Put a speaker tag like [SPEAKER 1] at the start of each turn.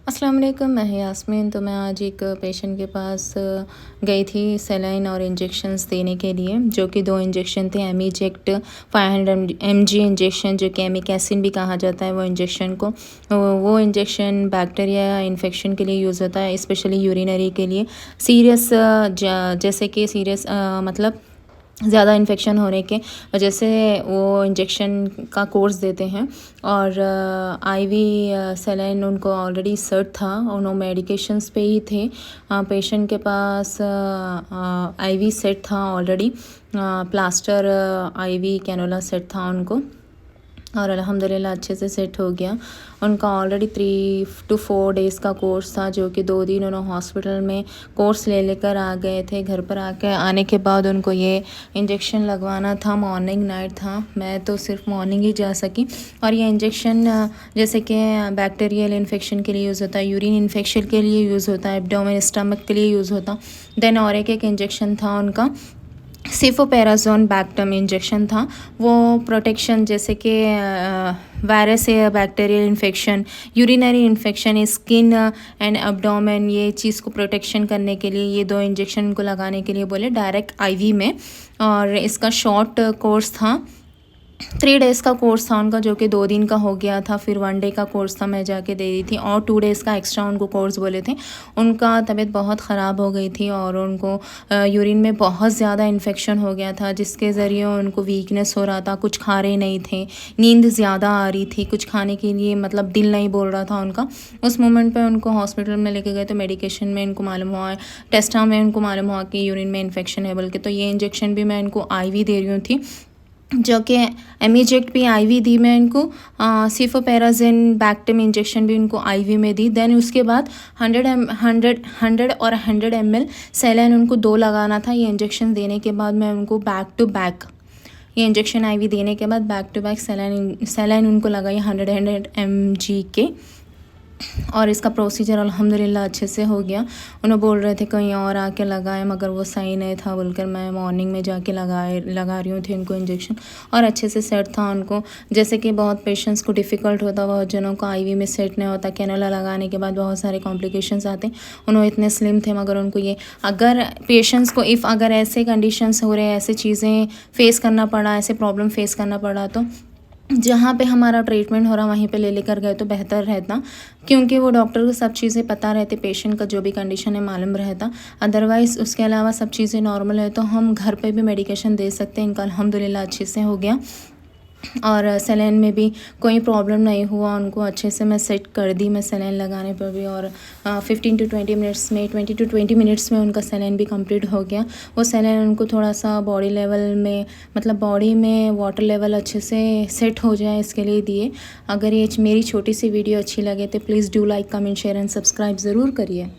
[SPEAKER 1] अस्सलाम वालेकुम, मैं हूं यास्मीन। तो मैं आज एक पेशेंट के पास गई थी सलाइन और इंजेक्शंस देने के लिए, जो कि 2 इंजेक्शन थे। एमीजेक्ट 500 mg इंजेक्शन, जो कि एमिकैसिन भी कहा जाता है वो इंजेक्शन को। वो इंजेक्शन बैक्टीरिया इन्फेक्शन के लिए यूज़ होता है, स्पेशली यूरिनरी के लिए। सीरियस जैसे कि सीरियस मतलब ज़्यादा इन्फेक्शन होने के वजह से वो इंजेक्शन का कोर्स देते हैं। और आईवी सलाइन उनको ऑलरेडी सर्ट था, उन्होंने मेडिकेशंस पे ही थे। पेशेंट के पास आईवी सेट था already, plaster IV cannula set था उनको, और अल्हम्दुलिल्लाह अच्छे से सेट हो गया। उनका ऑलरेडी 3 to 4 डेज़ का कोर्स था, जो कि 2 दिन उन्होंने हॉस्पिटल में कोर्स ले लेकर आ गए थे। घर पर आने के बाद उनको ये इंजेक्शन लगवाना था, मॉर्निंग नाइट था। मैं तो सिर्फ मॉर्निंग ही जा सकी। और ये इंजेक्शन जैसे कि बैक्टीरियल इन्फेक्शन के लिए यूज़ होता है, यूरिन इन्फेक्शन के लिए यूज़ होता है, एब्डोमेन स्टमक के लिए यूज़ होता। देन और एक इंजेक्शन था उनका सेफोपेराजोन बैक्टम इंजेक्शन था। वो प्रोटेक्शन जैसे कि वायरस या bacterial infection, urinary infection, skin and abdomen, ये चीज़ को प्रोटेक्शन करने के लिए ये 2 इंजेक्शन को लगाने के लिए बोले डायरेक्ट आईवी में। और इसका शॉर्ट कोर्स था, 3 डेज़ का कोर्स था उनका, जो कि 2 दिन का हो गया था। फिर 1 डे का कोर्स था, मैं जाके दे दी थी। और 2 डेज़ का एक्स्ट्रा उनको कोर्स बोले थे। उनका तबीयत बहुत ख़राब हो गई थी और उनको यूरिन में बहुत ज़्यादा इन्फेक्शन हो गया था, जिसके ज़रिए उनको वीकनेस हो रहा था। कुछ खा रहे नहीं थे, नींद ज़्यादा आ रही थी, कुछ खाने के लिए मतलब दिल नहीं बोल रहा था उनका। उस मोमेंट पर उनको हॉस्पिटल में लेके गए तो मेडिकेशन में इनको मालूम हुआ, टेस्टा में उनको मालूम हुआ कि यूरिन में इन्फेक्शन है बोल के। तो ये इंजेक्शन भी मैं इनको आईवी दे रही थी, जो कि एमीजेक्ट भी आईवी दी मैं इनको। सेफोपेराजिन बैक्टम इंजेक्शन भी उनको आईवी में दी। देन उसके बाद 100 और 100 ml सैलाइन उनको 2 लगाना था। ये इंजेक्शन देने के बाद मैं उनको बैक टू बैक, ये इंजेक्शन आईवी देने के बाद बैक टू बैक सैलाइन उनको लगाई 100 mg के। और इसका प्रोसीजर अल्हम्दुलिल्लाह अच्छे से हो गया। उन्हें बोल रहे थे कहीं और आके लगाए, मगर वो सही नहीं था बोलकर मैं मॉर्निंग में जाके लगा रही हूँ थी उनको इंजेक्शन, और अच्छे से सेट था उनको। जैसे कि बहुत पेशेंट्स को डिफ़िकल्ट होता, बहुत जनों को आईवी में सेट नहीं होता, कैनोला लगाने के बाद बहुत सारे कॉम्प्लिकेशंस आते। उन्होंने इतने स्लिम थे, मगर उनको ये अगर पेशेंट्स को अगर ऐसे कंडीशंस हो रहे, ऐसे चीज़ें फेस करना पड़ा, ऐसे प्रॉब्लम फेस करना पड़ा, तो जहाँ पे हमारा ट्रीटमेंट हो रहा वहीं पे ले लेकर गए तो बेहतर रहता, क्योंकि वो डॉक्टर को सब चीज़ें पता रहती, पेशेंट का जो भी कंडीशन है मालूम रहता। अदरवाइज़ उसके अलावा सब चीज़ें नॉर्मल है तो हम घर पे भी मेडिकेशन दे सकते हैं। इनका अल्हम्दुलिल्लाह अच्छे से हो गया, और सलाइन में भी कोई प्रॉब्लम नहीं हुआ। उनको अच्छे से मैं सेट कर दी मैं सलाइन लगाने पर भी, और 15 to 20 मिनट्स में 20 to 20 मिनट्स में उनका सलाइन भी कंप्लीट हो गया। वो सलाइन उनको थोड़ा सा बॉडी लेवल में, मतलब बॉडी में वाटर लेवल अच्छे से सेट हो जाए, इसके लिए दिए। अगर ये मेरी छोटी सी वीडियो अच्छी लगे तो please do like, comment, share and subscribe ज़रूर करिए।